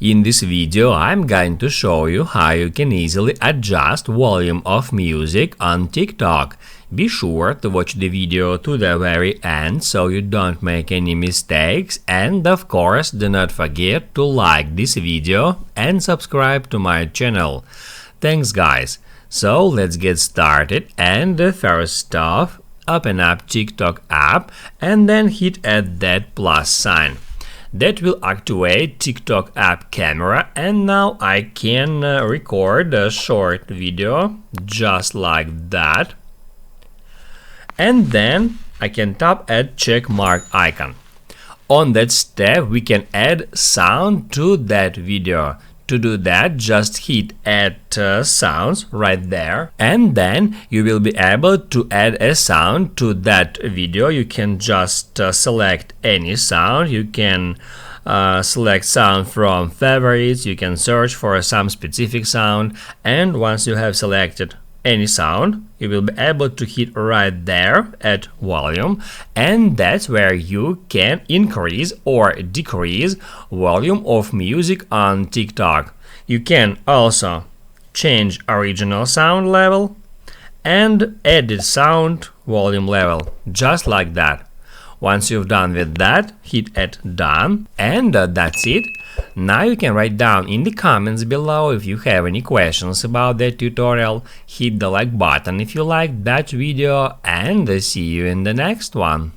In this video I'm going to show you how you can easily adjust volume of music on TikTok. Be sure to watch the video to the very end so you don't make any mistakes, and of course do not forget to like this video and subscribe to my channel. Thanks guys! So let's get started, and first off, open up TikTok app and then hit at that plus sign. That will activate TikTok app camera, and now I can record a short video just like that, and then I can tap at check mark icon. On that step we can add sound to that video. To do that, just hit add sounds right there, and then you will be able to add a sound to that video. You can just select any sound. You can select sound from favorites. You can search for some specific sound, and once you have selected any sound, you will be able to hit right there at volume, and that's where you can increase or decrease volume of music on TikTok. You can also change original sound level and edit sound volume level, just like that. Once you've done with that, hit at done, and that's it. Now you can write down in the comments below if you have any questions about that tutorial. Hit the like button if you liked that video, and see you in the next one.